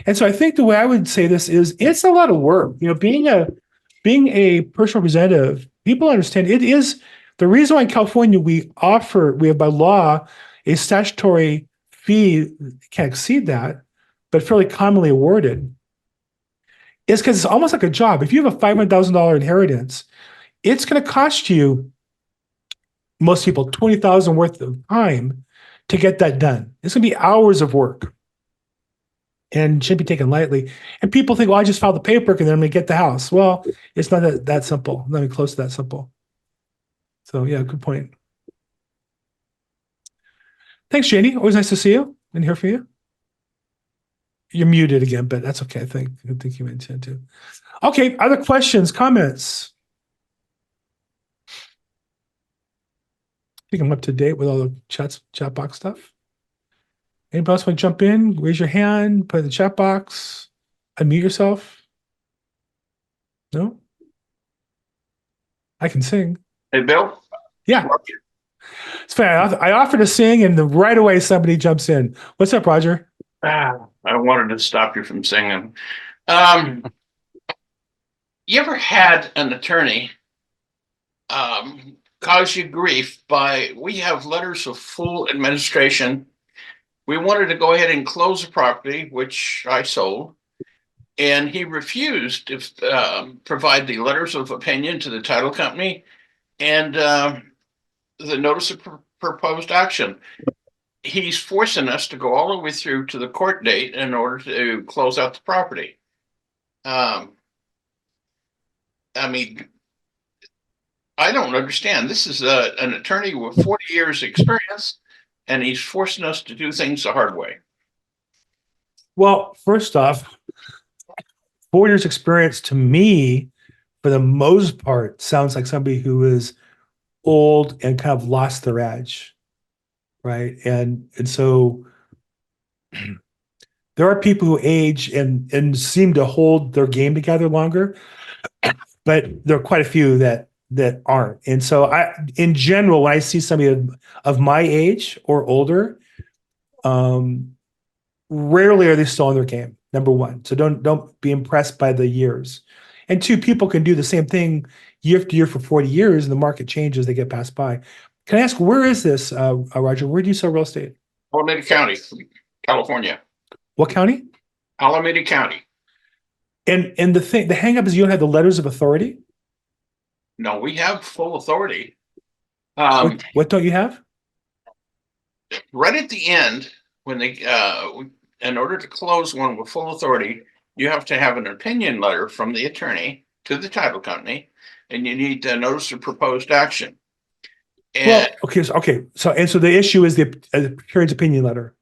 And so I think the way I would say this is it's a lot of work. Being a personal representative, people understand it is the reason why in California we have by law a statutory fee, can't exceed that, but fairly commonly awarded, is because it's almost like a job. If you have a $500,000 inheritance, it's going to cost you, most people, $20,000 worth of time to get that done. It's going to be hours of work and shouldn't be taken lightly. And people think, well, I just filed the paperwork and then I'm going to get the house. Well, it's not that simple, not even close to that simple. So yeah, good point. Thanks, Janey. Always nice to see you and hear from you. You're muted again, but that's okay. I think you intend to. Okay, other questions, comments? I think I'm up to date with all the chat box stuff. Anybody else want to jump in? Raise your hand, put it in the chat box, unmute yourself. No? I can sing. Hey, Bill? Yeah. It's funny. I offer to sing, and right away somebody jumps in. What's up, Roger? I wanted to stop you from singing. You ever had an attorney cause you grief we have letters of full administration. We wanted to go ahead and close the property, which I sold, and he refused to provide the letters of opinion to the title company and the notice of proposed action. He's forcing us to go all the way through to the court date in order to close out the property. I mean, I don't understand. This is an attorney with 40 years experience, and he's forcing us to do things the hard way. Well, first off, 4 years experience to me, for the most part, sounds like somebody who is old and kind of lost their edge, right? And so there are people who age and seem to hold their game together longer, but there are quite a few that aren't. And so in general, when I see somebody of my age or older, rarely are they still on their game, number one. So don't be impressed by the years. And two, people can do the same thing year after year for 40 years and the market changes, they get passed by. Can I ask, where is this, Roger? Where do you sell real estate? Alameda County, California. What county? Alameda County. And the hang up is you don't have the letters of authority? No, we have full authority. What don't you have? Right at the end, when they, in order to close one with full authority, you have to have an opinion letter from the attorney to the title company, and you need a notice of proposed action. And So the issue is the appearance opinion letter.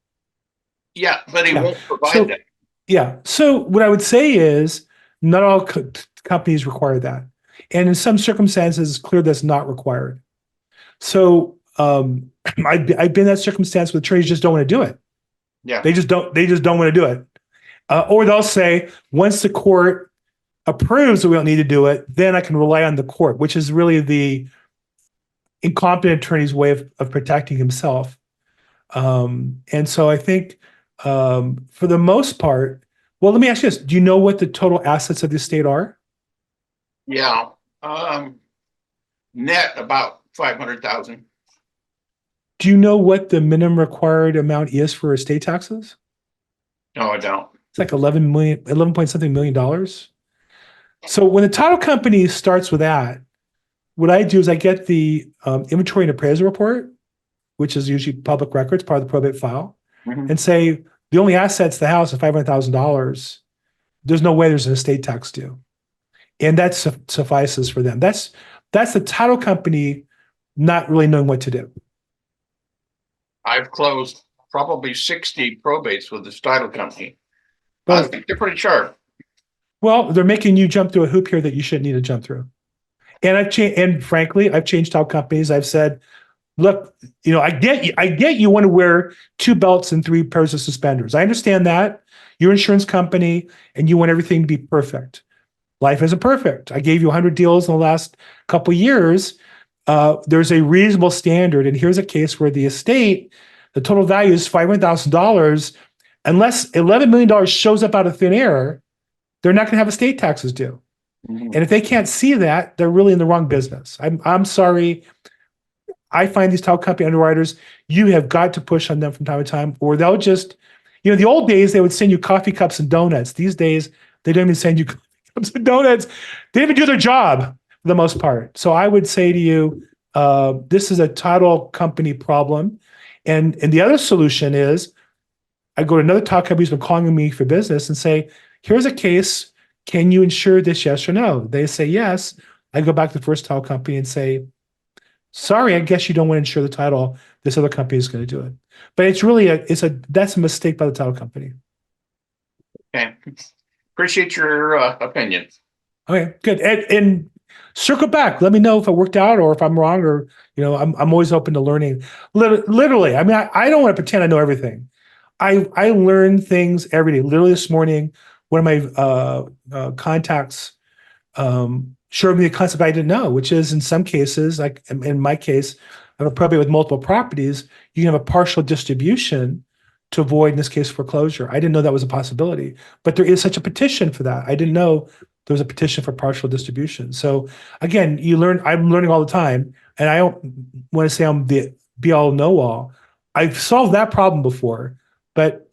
yeah, but he won't provide that. Yeah. So what I would say is not all companies require that. And in some circumstances, it's clear that's not required. So I've been in that circumstance where attorneys just don't want to do it. Yeah. They just don't want to do it. Or they'll say, once the court approves that we don't need to do it, then I can rely on the court, which is really the incompetent attorney's way of protecting himself. And so I think for the most part, well, let me ask you this. Do you know what the total assets of the estate are? Yeah. Net about 500,000. Do you know what the minimum required amount is for estate taxes? No, I don't. It's like 11 point something million dollars. So when the title company starts with that, what I do is I get the inventory and appraisal report, which is usually public records, part of the probate file, and say the only assets the house is $500,000. There's no way there's an estate tax due, and that suffices for them. That's the title company not really knowing what to do. I've closed probably 60 probates with this title company. I think they're pretty sharp. Well, they're making you jump through a hoop here that you shouldn't need to jump through. And I've changed, and frankly, I've changed title companies. I've said, look, I get you want to wear 2 belts and 3 pairs of suspenders. I understand that. You're an insurance company and you want everything to be perfect. Life isn't perfect. I gave you 100 deals in the last couple of years. There's a reasonable standard. And here's a case where the estate, the total value is $500,000. Unless $11 million shows up out of thin air, they're not going to have estate taxes due. And if they can't see that, they're really in the wrong business. I'm sorry. I find these title company underwriters, you have got to push on them from time to time, or they'll just, the old days, they would send you coffee cups and donuts. These days, they don't even send you coffee cups and donuts. They even do their job for the most part. So I would say to you, this is a title company problem. And the other solution is, I go to another title company who's been calling me for business and say, here's a case. Can you insure this, yes or no? They say yes. I go back to the first title company and say, sorry, I guess you don't want to insure the title. This other company is going to do it. But it's really that's a mistake by the title company. Okay. Appreciate your opinion. Okay, good. And circle back. Let me know if it worked out or if I'm wrong, or, I'm always open to learning. Literally. I mean, I don't want to pretend I know everything. I learn things every day. Literally this morning, one of my contacts showed me a concept I didn't know, which is in some cases, like in my case, I have a probate with multiple properties. You can have a partial distribution to avoid, in this case, foreclosure. I didn't know that was a possibility, but there is such a petition for that. I didn't know there was a petition for partial distribution. So again, I'm learning all the time, and I don't want to say I'm the be all know all. I've solved that problem before, but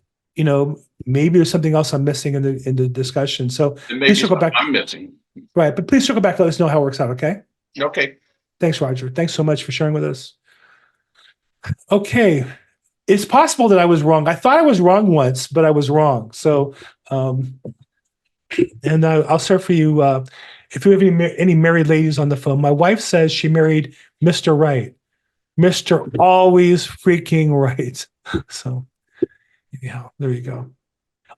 maybe there's something else I'm missing in the discussion. So please circle back. I'm missing. Right, but please circle back to let us know how it works out, okay? Okay. Thanks, Roger. Thanks so much for sharing with us. Okay, it's possible that I was wrong. I thought I was wrong once, but I was wrong. So, and I'll start for you. If you have any married ladies on the phone, my wife says she married Mr. Right. Mr. Always freaking right. So, yeah, there you go.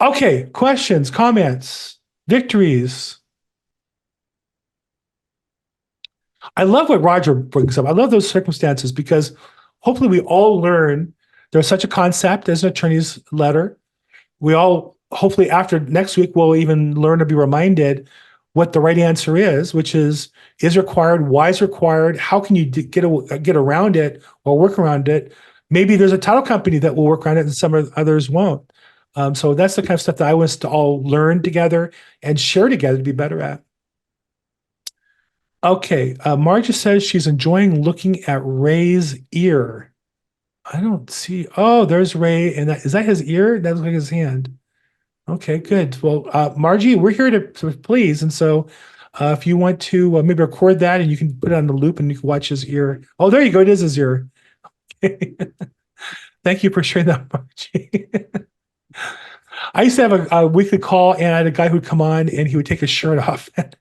Okay, questions, comments, victories. I love what Roger brings up. I love those circumstances because hopefully we all learn there's such a concept as an attorney's letter. We all, hopefully after next week, we'll even learn to be reminded what the right answer is, which is required, why is required, how can you get around it or work around it. Maybe there's a title company that will work around it and some others won't. So that's the kind of stuff that I want us to all learn together and share together to be better at. Okay, Marcia says she's enjoying looking at Ray's ear. I don't see. Oh, there's Ray, and is that his ear? That looks like his hand. Okay, good. Well, Margie, we're here to please, and so if you want to maybe record that, and you can put it on the loop, and you can watch his ear. Oh, there you go. It is his ear. Okay. Thank you for sharing that, Margie. I used to have a weekly call, and I had a guy who'd come on and he would take his shirt off. And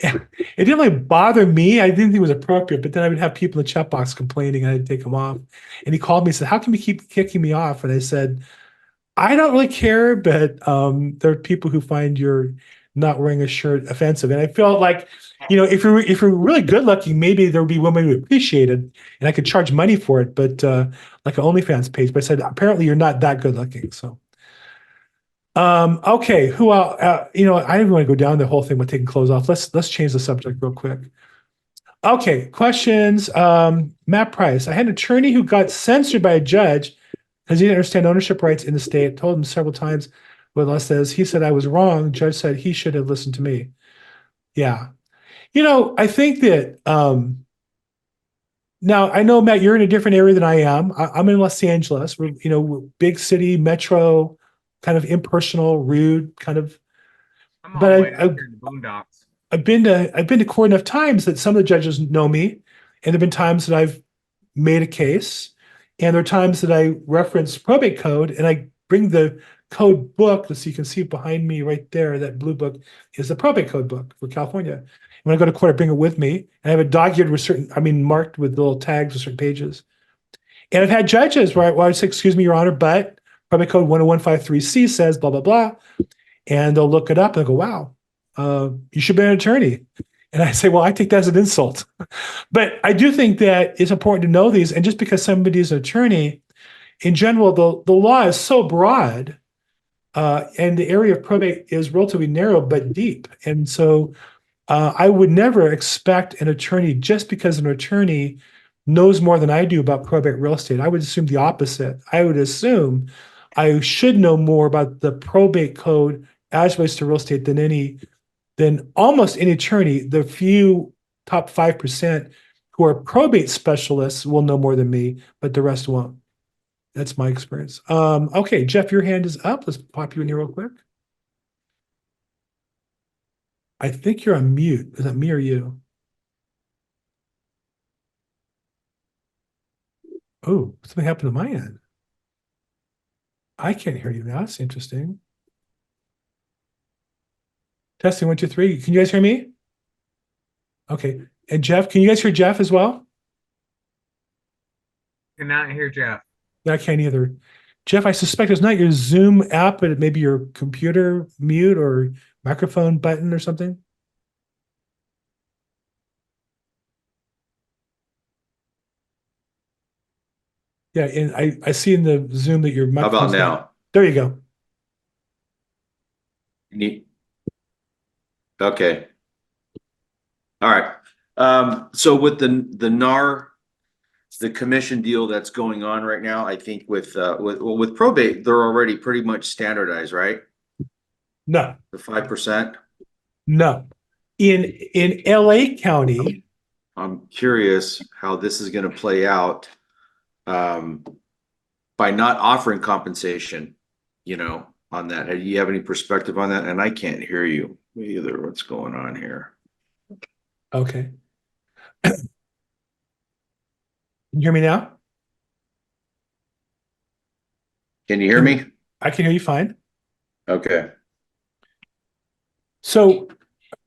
it didn't really bother me. I didn't think it was appropriate, but then I would have people in the chat box complaining and I'd take them off. And he called me and said, how can you keep kicking me off? And I said, I don't really care, but there are people who find you're not wearing a shirt offensive. And I felt like, if you're really good looking, maybe there would be women who appreciate it and I could charge money for it, but like an OnlyFans page. But I said, apparently you're not that good looking. So. Okay, who else? I didn't want to go down the whole thing with taking clothes off. Let's change the subject real quick. Okay, questions. Matt Price. I had an attorney who got censored by a judge because he didn't understand ownership rights in the state. I told him several times what law says. He said I was wrong. Judge said he should have listened to me. Yeah. I think that now I know, Matt, you're in a different area than I am. I'm in Los Angeles. We're, big city, metro, kind of impersonal, rude, kind of. But I've been to court enough times that some of the judges know me, and there've been times that I've made a case, and there are times that I reference probate code, and I bring the code book, so you can see behind me right there. That blue book is the probate code book for California. When I go to court, I bring it with me, and I have it dog-eared with marked with little tags with certain pages. And I've had judges where I say, "Excuse me, Your Honor, but probate code 10153C says blah, blah, blah." And they'll look it up and they'll go, wow, you should be an attorney. And I say, well, I take that as an insult. But I do think that it's important to know these. And just because somebody is an attorney, in general, the law is so broad, and the area of probate is relatively narrow but deep. And so I would never expect an attorney, just because an attorney knows more than I do about probate real estate. I would assume the opposite. I would assume I should know more about the probate code as relates to real estate than almost any attorney. The few top 5% who are probate specialists will know more than me, but the rest won't. That's my experience. Okay, Geoff, your hand is up. Let's pop you in here real quick. I think you're on mute. Is that me or you? Oh, something happened to my end. I can't hear you now. That's interesting. Testing 1, 2, 3. Can you guys hear me? Okay. And Geoff, can you guys hear Geoff as well? Cannot hear Geoff. I can't either. Geoff, I suspect it's not your Zoom app, but maybe your computer mute or microphone button or something. Yeah, and I see in the Zoom that your How microphone's about not- now? There you go. Okay. All right. So with the NAR, the commission deal that's going on right now, I think with probate, they're already pretty much standardized, right? No, The 5%. no. In LA County, I'm curious how this is going to play out by not offering compensation, on that. Do you have any perspective on that? And I can't hear you either. What's going on here? okay. Can you hear me now? Can you hear me? I can hear you fine. Okay. So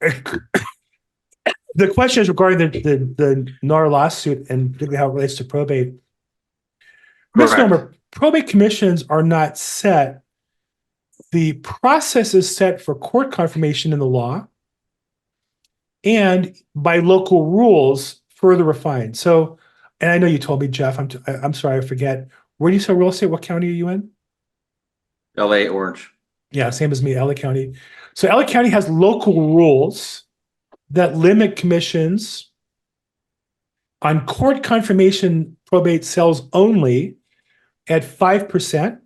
the question is regarding the NAR lawsuit and particularly how it relates to probate. Misnomer, probate commissions are not set. The process is set for court confirmation in the law and by local rules further refined. So, and I know you told me, Geoff, I'm sorry, I forget. Where do you sell real estate? What county are you in? LA Orange. Yeah, same as me, LA County. So LA County has local rules that limit commissions on court confirmation probate sales only at 5%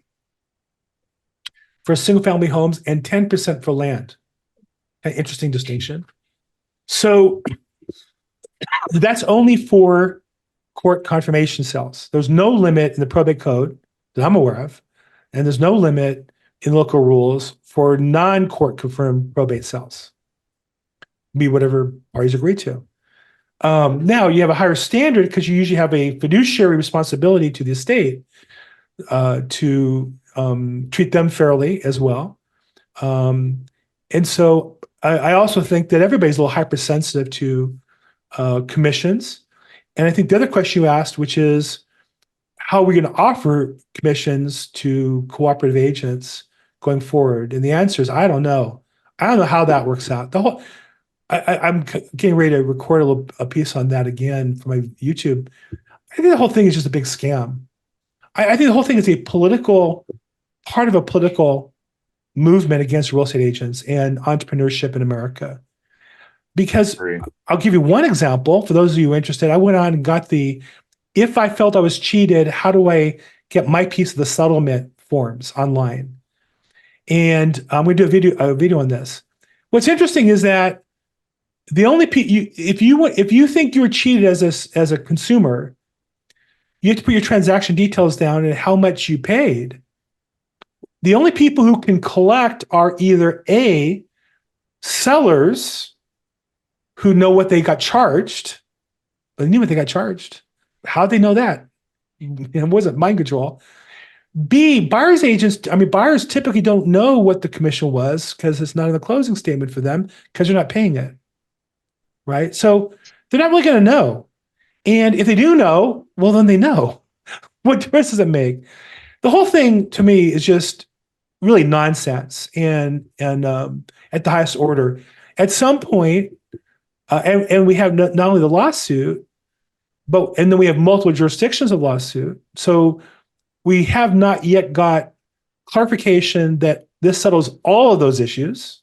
for single family homes and 10% for land. An interesting distinction. So that's only for court confirmation sales. There's no limit in the probate code that I'm aware of, and there's no limit in local rules for non-court confirmed probate sales. Be whatever parties agree to. Now you have a higher standard because you usually have a fiduciary responsibility to the estate to treat them fairly as well. And so I also think that everybody's a little hypersensitive to commissions. And I think the other question you asked, which is, how are we going to offer commissions to cooperative agents going forward? And the answer is, I don't know. I don't know how that works out. I'm getting ready to record a piece on that again for my YouTube. I think the whole thing is just a big scam. I think the whole thing is part of a political movement against real estate agents and entrepreneurship in America. Because I'll give you one example for those of you interested. I went on and got if I felt I was cheated, how do I get my piece of the settlement forms online? And I'm going to do a video on this. What's interesting is that the only if you think you were cheated as a consumer, you have to put your transaction details down and how much you paid. The only people who can collect are either A, sellers who know what they got charged, but they knew what they got charged. How'd they know that? It wasn't mind control. B, buyers typically don't know what the commission was because it's not in the closing statement for them because they're not paying it, right? So they're not really going to know. And if they do know, well, then they know. What difference does it make? The whole thing to me is just really nonsense and at the highest order. At some point, And we have not only the lawsuit, and then we have multiple jurisdictions of lawsuit. So we have not yet got clarification that this settles all of those issues.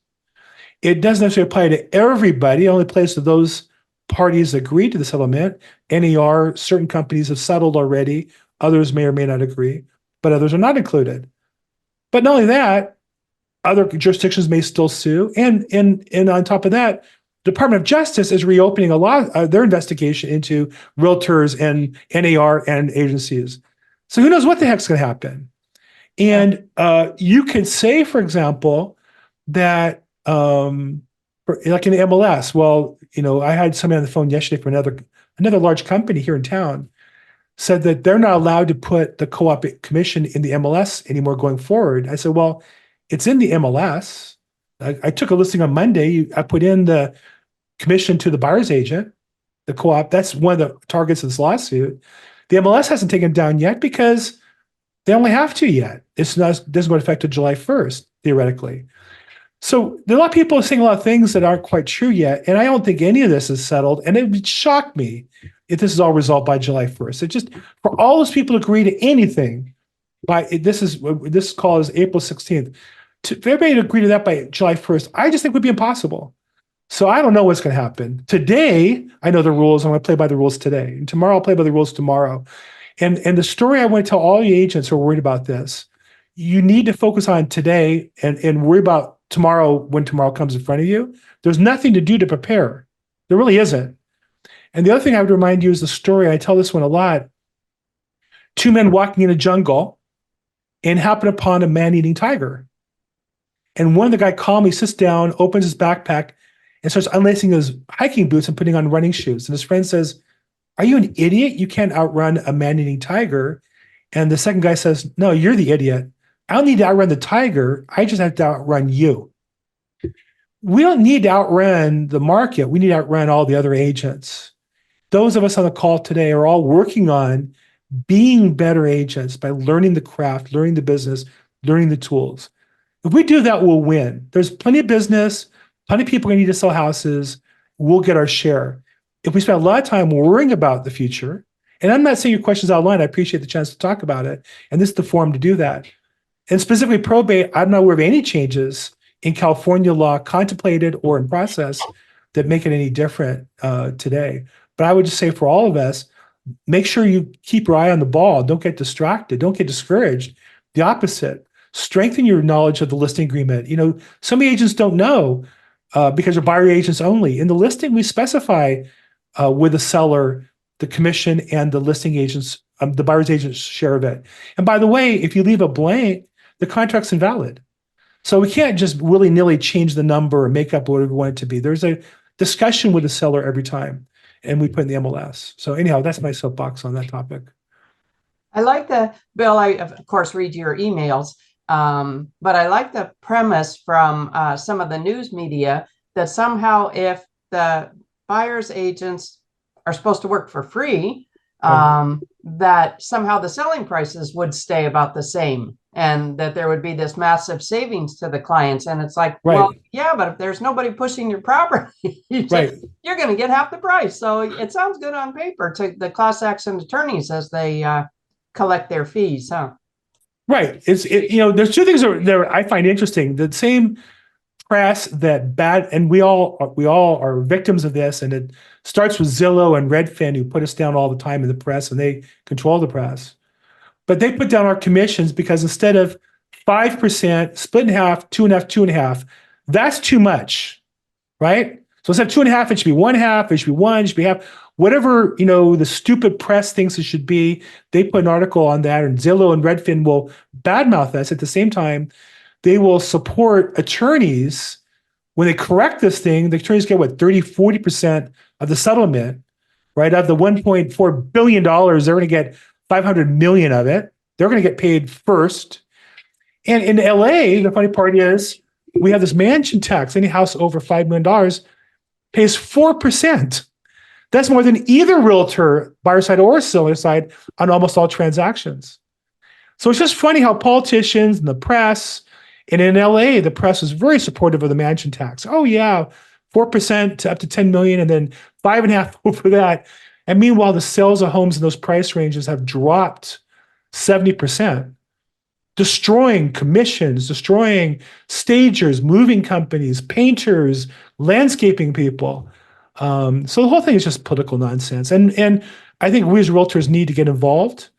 It doesn't necessarily apply to everybody. It only applies to those parties that agreed to the settlement. NAR, certain companies have settled already. Others may or may not agree, but others are not included. But not only that, other jurisdictions may still sue. And on top of that, Department of Justice is reopening their investigation into realtors and NAR and agencies. So who knows what the heck's going to happen? And you could say, for example, that like in the MLS, well, I had somebody on the phone yesterday for another large company here in town, said that they're not allowed to put the co-op commission in the MLS anymore going forward. I said, well, it's in the MLS. I took a listing on Monday. I put in the commission to the buyer's agent, the co-op. That's one of the targets of this lawsuit. The MLS hasn't taken it down yet because they only have to yet. It doesn't go into effect until July 1st, theoretically. So there are a lot of people saying a lot of things that aren't quite true yet, and I don't think any of this is settled, and it would shock me if this is all resolved by July 1st. It just, for all those people to agree to anything, this call is April 16th, for everybody to agree to that by July 1st, I just think would be impossible. So I don't know what's going to happen. Today, I know the rules. I'm going to play by the rules today. And tomorrow, I'll play by the rules tomorrow. And the story I want to tell all the agents who are worried about this, you need to focus on today and worry about tomorrow when tomorrow comes in front of you. There's nothing to do to prepare. There really isn't. And the other thing I would remind you is the story. I tell this one a lot. Two men walking in a jungle and happen upon a man-eating tiger. And one of the guy calmly sits down, opens his backpack, and starts unlacing his hiking boots and putting on running shoes. And his friend says, "Are you an idiot? You can't outrun a man-eating tiger." And the second guy says, "No, you're the idiot. I don't need to outrun the tiger. I just have to outrun you." We don't need to outrun the market. We need to outrun all the other agents. Those of us on the call today are all working on being better agents by learning the craft, learning the business, learning the tools. If we do that, we'll win. There's plenty of business, plenty of people going to need to sell houses. We'll get our share. If we spend a lot of time worrying about the future, and I'm not saying your question's out of line, I appreciate the chance to talk about it, and this is the forum to do that. And specifically probate, I'm not aware of any changes in California law contemplated or in process that make it any different today. But I would just say for all of us, make sure you keep your eye on the ball. Don't get distracted. Don't get discouraged. The opposite. Strengthen your knowledge of the listing agreement. Some agents don't know because they're buyer agents only. In the listing, we specify with the seller, the commission and the listing agents, the buyer's agent's share of it. And by the way, if you leave a blank, the contract's invalid. So we can't just willy-nilly change the number or make up whatever we want it to be. There's a discussion with the seller every time, and we put in the MLS. So anyhow, that's my soapbox on that topic. I like Bill, I of course read your emails, but I like the premise from some of the news media that somehow if the buyer's agents are supposed to work for free, that somehow the selling prices would stay about the same and that there would be this massive savings to the clients. And it's like, well, yeah, but if there's nobody pushing your property, you're going to get half the price. So it sounds good on paper to the class action attorneys as they collect their fees, huh? Right. There's two things that I find interesting. The same press and we all are victims of this, and it starts with Zillow and Redfin, who put us down all the time in the press, and they control the press. But they put down our commissions because instead of 5%, split in half, 2.5, 2.5, that's too much, right? So instead of 2.5, it should be 1/2, it should be 1, it should be half. Whatever, the stupid press thinks it should be, they put an article on that, and Zillow and Redfin will badmouth us. At the same time, they will support attorneys. When they correct this thing, the attorneys get 30, 40% of the settlement, right? Of the $1.4 billion, they're going to get 500 million of it. They're going to get paid first. And in LA, the funny part is we have this mansion tax. Any house over $5 million pays 4%. That's more than either realtor, buyer side or seller side, on almost all transactions. So it's just funny how politicians and the press, and in LA, the press is very supportive of the mansion tax. Oh yeah, 4% to up to 10 million, and then 5.5% over that. And meanwhile, the sales of homes in those price ranges have dropped 70%, destroying commissions, destroying stagers, moving companies, painters, landscaping people. So the whole thing is just political nonsense. And I think we as realtors need to get involved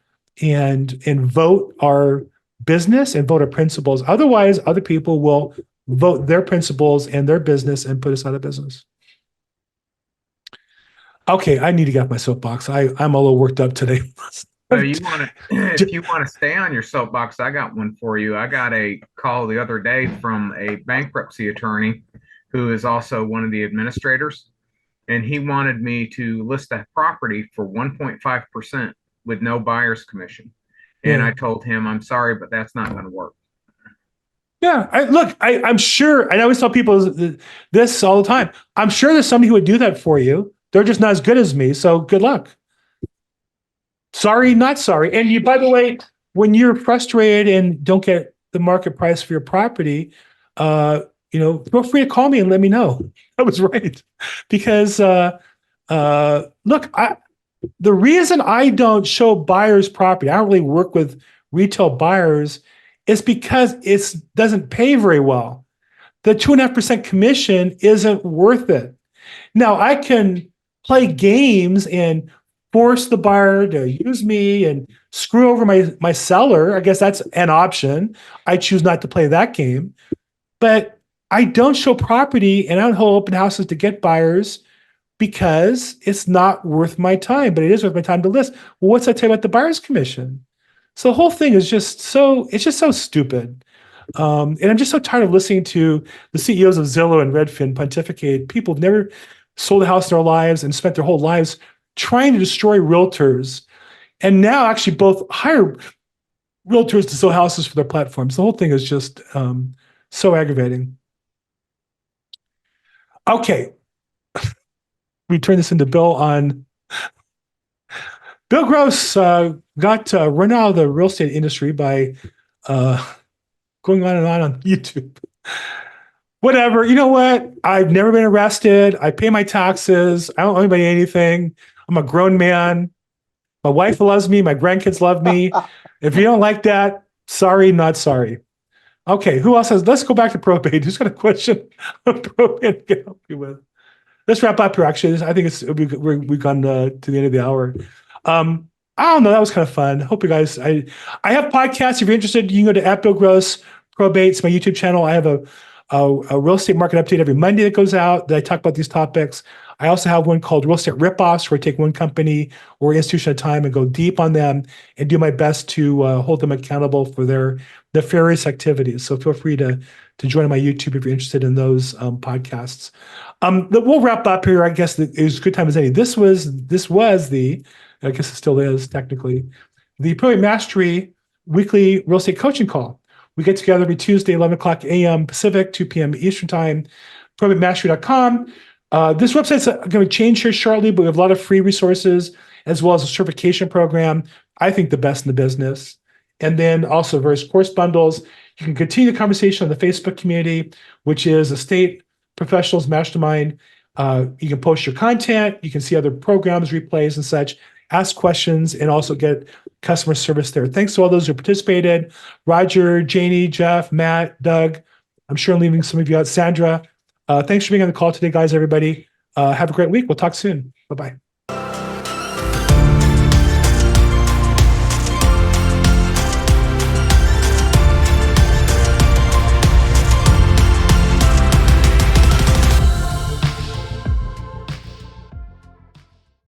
and vote our business and vote our principles. Otherwise, other people will vote their principles and their business and put us out of business. Okay, I need to get off my soapbox. I'm a little worked up today. So if you want to stay on your soapbox, I got one for you. I got a call the other day from a bankruptcy attorney who is also one of the administrators, and he wanted me to list a property for 1.5% with no buyer's commission. And I told him, I'm sorry, but that's not going to work. Yeah, I'm sure, and I always tell people this all the time. I'm sure there's somebody who would do that for you. They're just not as good as me, so good luck. Sorry, not sorry. And you, by the way, when you're frustrated and don't get the market price for your property, feel free to call me and let me know I was right. Because the reason I don't show buyers property, I don't really work with retail buyers, is because it doesn't pay very well. The 2.5% commission isn't worth it. Now I can play games and force the buyer to use me and screw over my seller. I guess that's an option. I choose not to play that game. But I don't show property and I don't hold open houses to get buyers because it's not worth my time, but it is worth my time to list. Well, what's that tell you about the buyer's commission? So the whole thing is just so stupid. And I'm just so tired of listening to the CEOs of Zillow and Redfin pontificate. People have never sold a house in their lives and spent their whole lives trying to destroy realtors, and now actually both hire realtors to sell houses for their platforms. The whole thing is just so aggravating. Okay. We turn this into Bill on. Bill Gross got run out of the real estate industry by going on YouTube. Whatever. You know what? I've never been arrested. I pay my taxes. I don't owe anybody anything. I'm a grown man. My wife loves me. My grandkids love me. If you don't like that, sorry, not sorry. Okay, who else has? Let's go back to probate. Who's got a question on probate I can help you with? Let's wrap up here. Actually, I think we've gone to the end of the hour. I don't know. That was kind of fun. Hope you guys. I have podcasts. If you're interested, you can go to @BillGross Probate. It's my YouTube channel. I have a real estate market update every Monday that goes out that I talk about these topics. I also have one called Real Estate Ripoffs, where I take one company or institution at a time and go deep on them and do my best to hold them accountable for their nefarious activities. So feel free to join my YouTube if you're interested in those podcasts. We'll wrap up here. I guess it was a good time as any. This was the, I guess it still is technically, the Probate Mastery weekly real estate coaching call. We get together every Tuesday, 11 o'clock a.m. Pacific, 2 p.m. Eastern Time, probatemastery.com. This website's going to change here shortly, but we have a lot of free resources as well as a certification program. I think the best in the business. And then also various course bundles. You can continue the conversation on the Facebook community, which is Estate Professionals Mastermind. You can post your content. You can see other programs, replays, and such. Ask questions and also get customer service there. Thanks to all those who participated. Roger, Janey, Geoff, Matt, Doug. I'm sure I'm leaving some of you out. Sandra. Thanks for being on the call today, guys, everybody. Have a great week. We'll talk soon. Bye-bye.